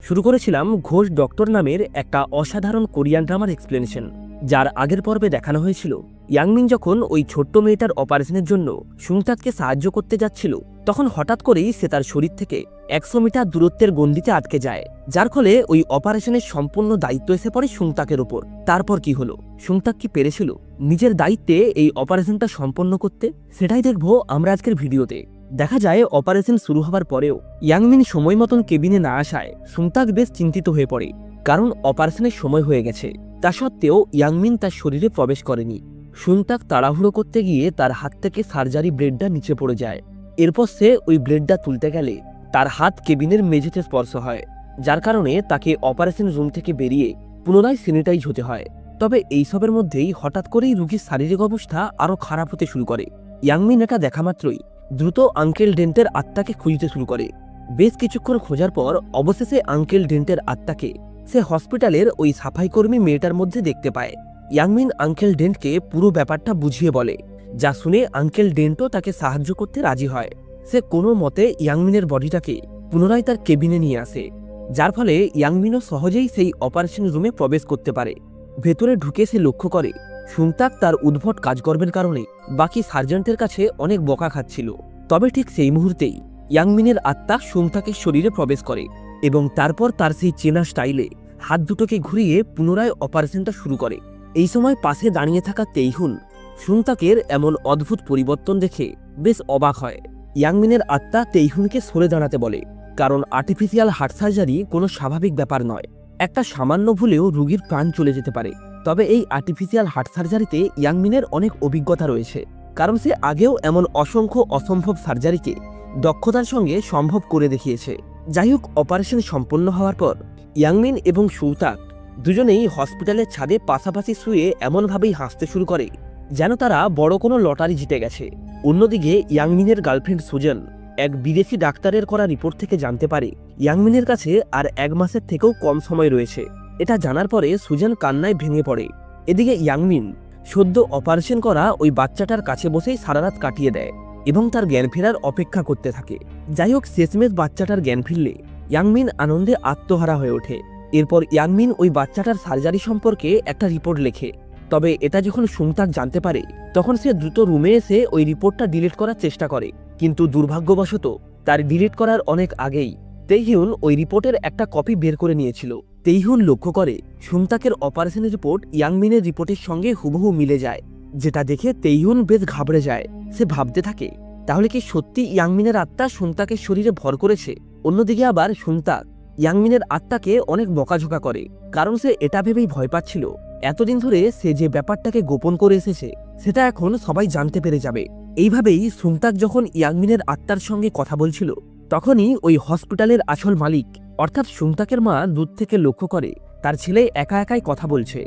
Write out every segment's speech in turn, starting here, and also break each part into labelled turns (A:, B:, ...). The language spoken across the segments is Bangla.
A: শুরু করেছিলাম ঘোষ ডক্টর নামের একটা অসাধারণ কোরিয়ান ড্রামার এক্সপ্লেনেশন, যার আগের পর্বে দেখানো হয়েছিল ইয়াংমিন যখন ওই ছোট্ট মেয়েটার অপারেশনের জন্য সুংতাককে সাহায্য করতে যাচ্ছিল, তখন হঠাৎ করেই সে তার শরীর থেকে 100 মিটার দূরত্বের গণ্ডিতে আটকে যায়, যার ফলে ওই অপারেশনের সম্পূর্ণ দায়িত্ব এসে পড়ে সুংতাকের উপর। তারপর কি হলো, সুংতাক কি পেরেছিল নিজের দায়িত্বে এই অপারেশনটা সম্পন্ন করতে? সেটাই দেখবো আমরা আজকের ভিডিওতে। দেখা যায় অপারেশন শুরু হবার পরেও ইয়াংমিন সময় মতন কেবিনে না আসায় সুংতাক বেশ চিন্তিত হয়ে পড়ে, কারণ অপারেশনের সময় হয়ে গেছে। তা সত্ত্বেও ইয়াংমিন তার শরীরে প্রবেশ করেনি। সুংতাক তাড়াহুড়ো করতে গিয়ে তার হাত থেকে সার্জারি ব্লেডটা নিচে পড়ে যায়। এরপর সে ওই ব্লেডটা তুলতে গেলে তার হাত কেবিনের মেঝেতে স্পর্শ হয়, যার কারণে তাকে অপারেশন রুম থেকে বেরিয়ে পুনরায় স্যানিটাইজ হতে হয়। তবে এইসবের মধ্যেই হঠাৎ করেই রোগীর শারীরিক অবস্থা আরও খারাপ হতে শুরু করে। ইয়াংমিন এটা দেখা মাত্রই দ্রুত আঙ্কেল ডেন্টের আত্মাকে খুঁজতে শুরু করে। বেশ কিছুক্ষণ খোঁজার পর অবশেষে আঙ্কেল ডেন্টের আত্মাকে সে হসপিটালের ওই সাফাইকর্মী মেয়েটার মধ্যে দেখতে পায়। ইয়াংমিন আঙ্কেল ডেন্টকে পুরো ব্যাপারটা বুঝিয়ে বলে, যা শুনে আঙ্কেল ডেন্টও তাকে সাহায্য করতে রাজি হয়। সে কোনো মতে ইয়াংমিনের বডিটাকে পুনরায় তার কেবিনে নিয়ে আসে, যার ফলে ইয়াংমিনও সহজেই সেই অপারেশন রুমে প্রবেশ করতে পারে। ভেতরে ঢুকে সে লক্ষ্য করে সুংতাক তার উদ্ভট কাজকর্মের কারণে বাকি সার্জেন্টের কাছে অনেক বকা খাচ্ছিল। তবে ঠিক সেই মুহূর্তেই ইয়াংমিনের আত্মা সুংতাকের শরীরে প্রবেশ করে এবং তারপর তার সেই চেনা স্টাইলে হাত দুটোকে ঘুরিয়ে পুনরায় অপারেশনটা শুরু করে। এই সময় পাশে দাঁড়িয়ে থাকা তেইহুন সুংতাকের এমন অদ্ভুত পরিবর্তন দেখে বেশ অবাক হয়। ইয়াংমিনের আত্মা তেইহুনকে সরে দাঁড়াতে বলে, কারণ আর্টিফিশিয়াল হার্ট সার্জারি কোনো স্বাভাবিক ব্যাপার নয়। একটা সামান্য ভুলেও রোগীর প্রাণ চলে যেতে পারে। তবে এই আর্টিফিশিয়াল হার্ট সার্জারিতে ইয়াংমিনের অনেক অভিজ্ঞতা রয়েছে, কারণ সে আগেও এমন অসংখ্য অসম্ভব সার্জারিকে দক্ষতার সঙ্গে সম্ভব করে দেখিয়েছে। যাই হোক, অপারেশন সম্পন্ন হওয়ার পর ইয়াংমিন এবং সুংতাক দুজনেই হসপিটালের ছাদে পাশাপাশি শুয়ে এমনভাবেই হাসতে শুরু করে যেন তারা বড় কোনো লটারি জিতে গেছে। অন্যদিকে ইয়াংমিনের গার্লফ্রেন্ড সুজন এক বিদেশি ডাক্তারের করা রিপোর্ট থেকে জানতে পারে ইয়াংমিনের কাছে আর 1 মাসের থেকেও কম সময় রয়েছে। এটা জানার পরে সুজন কান্নায় ভেঙে পড়ে। এদিকে ইয়াংমিন সদ্য অপারেশন করা ওই বাচ্চাটার কাছে বসেই সারারাত কাটিয়ে দেয় এবং তার জ্ঞান ফেরার অপেক্ষা করতে থাকে। যাই হোক, শেষমেশ বাচ্চাটার জ্ঞান ফিরলে ইয়াংমিন আনন্দে আত্মহারা হয়ে ওঠে। এরপর ইয়াংমিন ওই বাচ্চাটার সার্জারি সম্পর্কে একটা রিপোর্ট লেখে। তবে এটা যখন সুংতাক জানতে পারে, তখন সে দ্রুত রুমে এসে ওই রিপোর্টটা ডিলিট করার চেষ্টা করে, কিন্তু দুর্ভাগ্যবশত তার ডিলিট করার অনেক আগেই তেইহুন ওই রিপোর্টের একটা কপি বের করে নিয়েছিল। তেইহুন লক্ষ্য করে সুংতাকের অপারেশনের রিপোর্ট ইয়াংমিনের রিপোর্টের সঙ্গে হুবহু মিলে যায়, যেটা দেখে তেইহুন বেশ ঘাবড়ে যায়। সে ভাবতে থাকে, তাহলে কি সত্যি ইয়াংমিনের আত্মা সুংতাকের শরীরে ভর করেছে? অন্যদিকে আবার সুংতাক ইয়াংমিনের আত্মাকে অনেক বকাঝোকা করে, কারণ সে এটা ভেবেই ভয় পাচ্ছিল এতদিন ধরে সে যে ব্যাপারটাকে গোপন করে এসেছে সেটা এখন সবাই জানতে পেরে যাবে। এইভাবেই সুংতাক যখন ইয়াংমিনের আত্মার সঙ্গে কথা বলছিল, তখনই ওই হসপিটালের আসল মালিক অর্থাৎ সুংতাকের মা দূর থেকে লক্ষ্য করে তার ছেলে একা একাই কথা বলছে,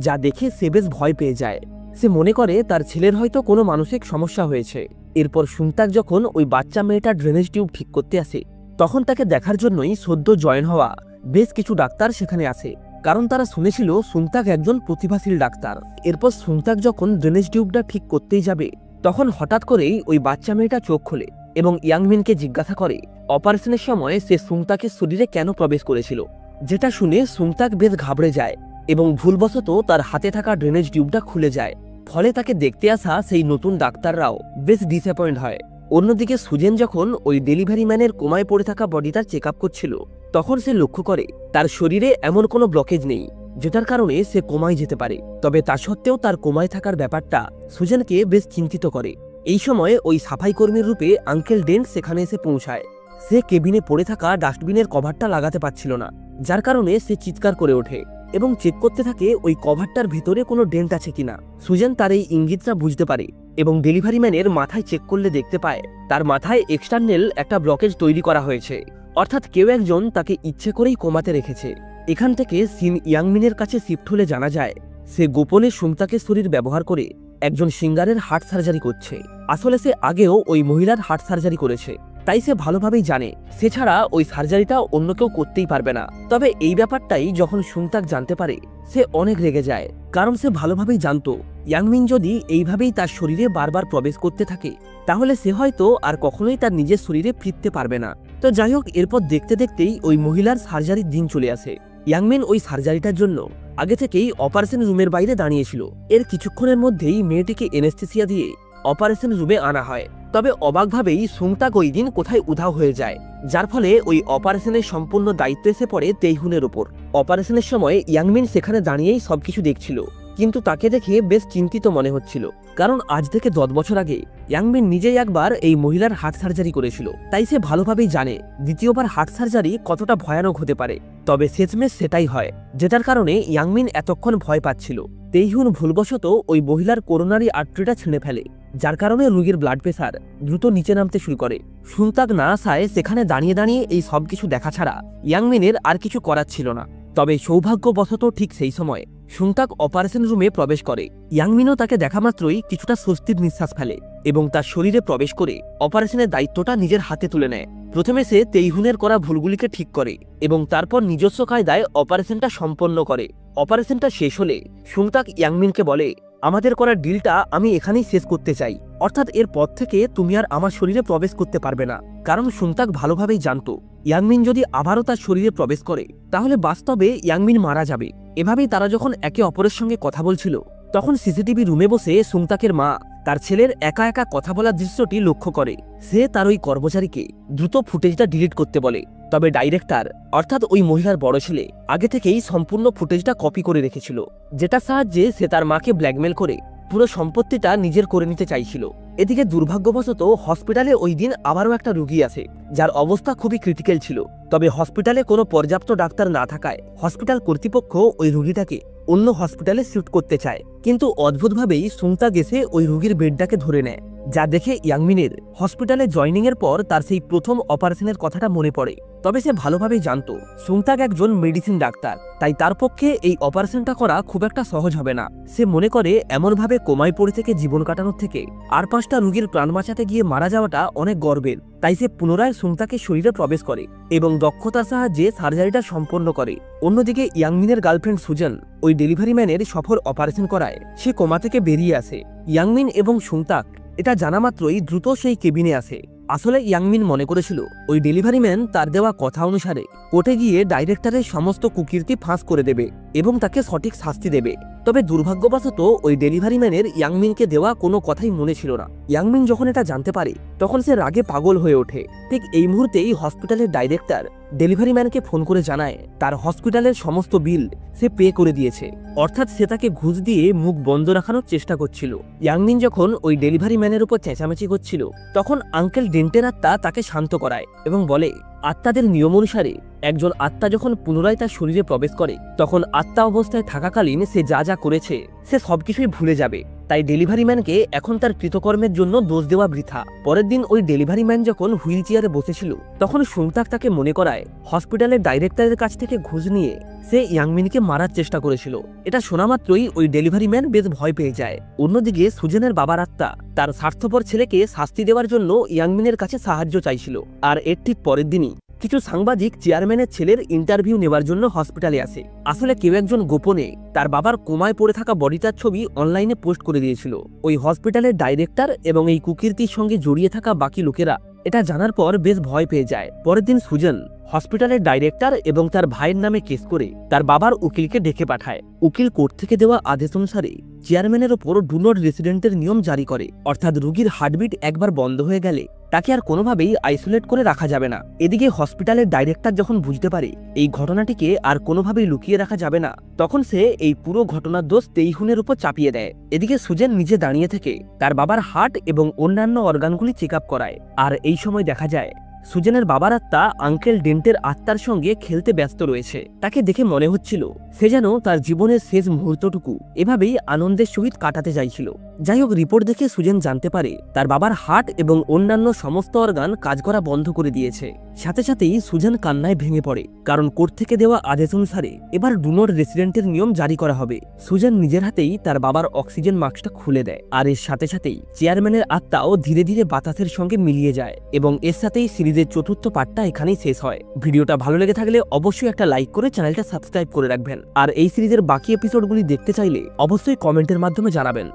A: যা দেখে সে বেশ ভয় পেয়ে যায়। সে মনে করে তার ছেলের হয়তো কোনো মানসিক সমস্যা হয়েছে। এরপর সুংতাক যখন ওই বাচ্চা মেয়েটার ড্রেনেজ টিউব ঠিক করতে আসে, তখন তাকে দেখার জন্যই সদ্য জয়েন হওয়া বেশ কিছু ডাক্তার সেখানে আসে, কারণ তারা শুনেছিল সুংতাক একজন প্রতিভাশীল ডাক্তার। এরপর সুংতাক যখন ড্রেনেজ টিউবটা ঠিক করতেই যাবে, তখন হঠাৎ করেই ওই বাচ্চা মেয়েটা চোখ খোলে এবং ইয়াংমিনকে জিজ্ঞাসা করে অপারেশনের সময় সে সুংতাকের শরীরে কেন প্রবেশ করেছিল। যেটা শুনে সুংতাক বেশ ঘাবড়ে যায় এবং ভুলবশত তার হাতে থাকা ড্রেনেজ টিউবটা খুলে যায়। ফলে তাকে দেখতে আসা সেই নতুন ডাক্তাররাও বেশ ডিসঅ্যাপয়েন্ট হয়। অন্যদিকে সুজেন যখন ওই ডেলিভারি ম্যানের কোমায় পড়ে থাকা বডিটার চেক আপ করছিল, তখন সে লক্ষ্য করে তার শরীরে এমন কোনো ব্লকেজ নেই যেটার কারণে সে কোমায় যেতে পারে। তবে তা সত্ত্বেও তার কোমায় থাকার ব্যাপারটা সুজেনকে বেশ চিন্তিত করে। এই সময় ওই সাফাই কর্মীর রূপে আঙ্কেল ডেন্ট সেখানে এসে পৌঁছায়। সে কেবিনে পড়ে থাকা ডাস্টবিনের কভারটা লাগাতে পারছিল না, যার কারণে সে চিৎকার করে ওঠে এবং চেক করতে থাকে ওই কভারটার ভেতরে কোনো ডেন্ট আছে কিনা। সুজেন তার এই ইঙ্গিতটা বুঝতে পারে এবং ডেলিভারি ম্যানের মাথায় চেক করলে দেখতে পায় তার মাথায় এক্সটার্নাল একটা ব্লকেজ তৈরি করা হয়েছে, অর্থাৎ কেউ একজন তাকে ইচ্ছে করেই কোমাতে রেখেছে। এখান থেকে সিন ইয়াংমিনের কাছে শিফট হলে জানা যায় সে গোপনে সুংতাকের শরীর ব্যবহার করে একজন সিঙ্গারের হার্ট সার্জারি করছে। আসলে সে আগেও ওই মহিলার হার্ট সার্জারি করেছে, তাই সে ভালোভাবেই জানে সে ছাড়া ওই সার্জারিটা অন্য কেউ করতেই পারবে না। তবে এই ব্যাপারটাই যখন সুংতাক জানতে পারে, সে অনেক রেগে যায়, কারণ সে ভালোভাবেই জানতো ইয়াংমিন যদি এইভাবেই তার শরীরে বারবার প্রবেশ করতে থাকে, তাহলে সে হয়তো আর কখনোই তার নিজের শরীরে ফিরতে পারবে না। তো তো যাই হোক, এরপর দেখতে দেখতেই ওই মহিলার সার্জারির দিন চলে আসে। ইয়াংমিন ওই সার্জারিটার জন্য আগে থেকেই অপারেশন রুমের বাইরে দাঁড়িয়েছিল। এর কিছুক্ষণের মধ্যেই মেয়েটিকে এনেস্থেসিয়া দিয়ে অপারেশন রুমে আনা হয়। তবে অবাকভাবেই সুংতাক ওই দিন কোথায় উধাও হয়ে যায়, যার ফলে ওই অপারেশনের সম্পূর্ণ দায়িত্ব এসে পড়ে তেইহুনের ওপর। অপারেশনের সময় ইয়াংমিন সেখানে দাঁড়িয়েই সবকিছু দেখছিল, কিন্তু তাকে দেখে বেশ চিন্তিত মনে হচ্ছিল, কারণ আজ থেকে 10 বছর আগে ইয়াংমিন নিজেই একবার এই মহিলার হার্ট সার্জারি করেছিল। তাই সে ভালোভাবেই জানে দ্বিতীয়বার হার্ট সার্জারি কতটা ভয়ানক হতে পারে। তবে শেষমেশ সেটাই হয়, যেটার কারণে ইয়াংমিন এতক্ষণ ভয় পাচ্ছিল। তেইহুন ভুলবশত ওই মহিলার করোনারি আর্টারিটা ছিঁড়ে ফেলে, যার কারণে রোগীর ব্লাড প্রেসার দ্রুত নিচে নামতে শুরু করে। সুংতাক না আসায় সেখানে দাঁড়িয়ে দাঁড়িয়ে এই সব কিছু দেখা ছাড়া ইয়াংমিনের আর কিছু করার ছিল না। তবে সৌভাগ্যবশত ঠিক সেই সময় সুংতাক অপারেশন রুমে প্রবেশ করে। ইয়াংমিনও তাকে দেখা মাত্রই কিছুটা স্বস্তির নিঃশ্বাস ফেলে এবং তার শরীরে প্রবেশ করে অপারেশনের দায়িত্বটা নিজের হাতে তুলে নেয়। প্রথমে সে তেইহুনের করা ভুলগুলিকে ঠিক করে এবং তারপর নিজস্ব কায়দায় অপারেশনটা সম্পন্ন করে। অপারেশনটা শেষ হলে সুংতাক ইয়াংমিনকে বলে, আমাদের করা ডিলটা আমি এখানেই শেষ করতে চাই, অর্থাৎ এরপর থেকে তুমি আর আমার শরীরে প্রবেশ করতে পারবে না। কারণ সুংতাক ভালোভাবেই জানত ইয়াংমিন যদি আবারও তার শরীরে প্রবেশ করে তাহলে বাস্তবে ইয়াংমিন মারা যাবে। এভাবেই তারা যখন একে অপরের সঙ্গে কথা বলছিল, তখন সিসিটিভি রুমে বসে সুংতাকের মা তার ছেলের একা একা কথা বলার দৃশ্যটি লক্ষ্য করে। সে তার ওই কর্মচারীকে দ্রুত ফুটেজটা ডিলিট করতে বলে। তবে ডাইরেক্টর অর্থাৎ ওই মহিলার বড় ছেলে আগে থেকেই সম্পূর্ণ ফুটেজটা কপি করে রেখেছিল, যেটার সাহায্যে সে তার মাকে ব্ল্যাকমেল করে পুরো সম্পত্তিটা নিজের করে নিতে চাইছিল। এদিকে দুর্ভাগ্যবশত হসপিটালে ওই দিন আবারও একটা রোগী আসে, যার অবস্থা খুবই ক্রিটিক্যাল ছিল। তবে হসপিটালে কোনো পর্যাপ্ত ডাক্তার না থাকায় হসপিটাল কর্তৃপক্ষ ওই রোগীটাকে অন্য হসপিটালে শিফট করতে চায়। কিন্তু অদ্ভুতভাবেই সুংতাক এসে ওই রোগীর বেডটাকে ধরে নেয়, যা দেখে ইয়াংমিনের হসপিটালে জয়নিংয়ের পর তার সেই প্রথম অপারেশনের কথাটা মনে পড়ে। তবে সে ভালোভাবেই জানত সুংতাক একজন মেডিসিন ডাক্তার, তাই তার পক্ষে এই অপারেশনটা করা খুব একটা সহজ হবে না। সে মনে করে এমনভাবে কোমায় পড়ে থেকে জীবন কাটানোর থেকে আর 5টা রোগীর প্রাণ বাঁচাতে গিয়ে মারা যাওয়াটা অনেক গর্বের। তাই সে পুনরায় সুংতাকের শরীরে প্রবেশ করে এবং দক্ষতার সাহায্যে সার্জারিটা সম্পন্ন করে। অন্যদিকে ইয়াংমিনের গার্লফ্রেন্ড সুজন ওই ডেলিভারি ম্যানের সফল অপারেশন করায় সে কোমা থেকে বেরিয়ে আসে। ইয়াংমিন এবং সুংতাক এটা জানা মাত্রই দ্রুত সেই কেবিনে আসে। আসলে ইয়াংমিন মনে করেছিল ওই ডেলিভারি ম্যান তার দেওয়া কথা অনুসারে কোর্টে গিয়ে ডাইরেক্টরের সমস্ত কুকীর্তি ফাঁস করে দেবে এবং তাকে সঠিক শাস্তি দেবে। তবে দুর্ভাগ্যবশত ওই ডেলিভারি ম্যানের ইয়াংমিনকে দেওয়া কোনো কথাই মনে ছিল না। ইয়াংমিন যখন এটা জানতে পারে তখন সে রাগে পাগল হয়ে ওঠে। ঠিক এই মুহূর্তেই হসপিটালের ডাইরেক্টর ডেলিভারি ম্যানকে ফোন করে জানায় তার হসপিটালের সমস্ত বিল সে পে করে দিয়েছে, অর্থাৎ সে তাকে ঘুষ দিয়ে মুখ বন্ধ রাখানোর চেষ্টা করছিল। ইয়াংমিন যখন ওই ডেলিভারি ম্যানের উপর চেঁচামেচি করছিল, তখন আঙ্কেল ডেন্টের আত্মা তাকে শান্ত করায় এবং বলে আত্মাদের নিয়ম অনুসারে একজন আত্মা যখন পুনরায় তার শরীরে প্রবেশ করে তখন আত্মা অবস্থায় থাকাকালীন সে যা যা করেছে সে সবকিছুই ভুলে যাবে। তাই ডেলিভারি ম্যানকে এখন তার কৃতকর্মের জন্য দোষ দেওয়া বৃথা। পরের দিন ওই ডেলিভারি ম্যান যখন হুইল চেয়ারে বসেছিল তখন সুংতাক তাকে মনে করায় হসপিটালের ডাইরেক্টরের কাছ থেকে ঘুষ নিয়ে সে ইয়াংমিনকে মারার চেষ্টা করেছিল। এটা শোনা মাত্রই ওই ডেলিভারি ম্যান বেশ ভয় পেয়ে যায়। অন্যদিকে সুজনের বাবার আত্মা তার স্বার্থপর ছেলেকে শাস্তি দেওয়ার জন্য ইয়াংমিনের কাছে সাহায্য চাইছিল। আর এর ঠিক পরের দিনই কিছু সাংবাদিক চেয়ারম্যানের ছেলের ইন্টারভিউ নেওয়ার জন্য হসপিটালে আসে। আসলে কেউ একজন গোপনে তার বাবার কোমায় পড়ে থাকা বডিটার ছবি অনলাইনে পোস্ট করে দিয়েছিল। ওই হসপিটালের ডাইরেক্টর এবং এই কুকীর্তির সঙ্গে জড়িয়ে থাকা বাকি লোকেরা এটা জানার পর বেশ ভয় পেয়ে যায়। পরের দিন সুজন হসপিটালের ডাইরেক্টর এবং তার ভাইয়ের নামে কেস করে তার বাবার উকিলকে ডেকে পাঠায়। উকিল কোর্ট থেকে দেওয়া আদেশ অনুসারে চেয়ারম্যানের ওপর ডু নট রেসিডেন্টের নিয়ম জারি করে, অর্থাৎ রোগীর হার্টবিট একবার বন্ধ হয়ে গেলে তাকে আর কোনোভাবেই আইসোলেট করে রাখা যাবে না। এদিকে হসপিটালের ডাইরেক্টর যখন বুঝতে পারে এই ঘটনাটিকে আর কোনোভাবেই লুকিয়ে রাখা যাবে না, তখন সে এই পুরো ঘটনার দোষ তেইহুনের উপর চাপিয়ে দেয়। এদিকে সুজেন নিজে দাঁড়িয়ে থেকে তার বাবার হার্ট এবং অন্যান্য অর্গানগুলি চেক আপ করায়। আর এই সময় দেখা যায় সুজেনের বাবার আত্মা আঙ্কেল ডেন্টের আত্মার সঙ্গে খেলতে ব্যস্ত রয়েছে। তাকে দেখে মনে হচ্ছিল সে যেন তার জীবনের শেষ মুহূর্তটুকু এভাবেই আনন্দের সহিত কাটাতে চাইছিল। যাই হোক, রিপোর্ট দেখে সুজেন জানতে পারে তার বাবার হার্ট এবং অন্যান্য সমস্ত অর্গান কাজ করা বন্ধ করে দিয়েছে। সাথে সাথেই সুজেন কান্নায় ভেঙে পড়ে, কারণ কোর্ট থেকে দেওয়া আদেশ অনুসারে এবার ডু নট রেসিডেন্টের নিয়ম জারি করা হবে। সুজেন নিজের হাতেই তার বাবার অক্সিজেন মাস্কটা খুলে দেয়। আর এর সাথে সাথেই চেয়ারম্যানের আত্মাও ধীরে ধীরে বাতাসের সঙ্গে মিলিয়ে যায় এবং এর সাথেই সিরিজের চতুর্থ পার্টটা এখানেই শেষ হয়। ভিডিওটা ভালো লেগে থাকলে অবশ্যই একটা লাইক করে চ্যানেলটা সাবস্ক্রাইব করে রাখবেন। আর এই সিরিজের বাকি এপিসোডগুলি দেখতে চাইলে অবশ্যই কমেন্টের মাধ্যমে জানাবেন।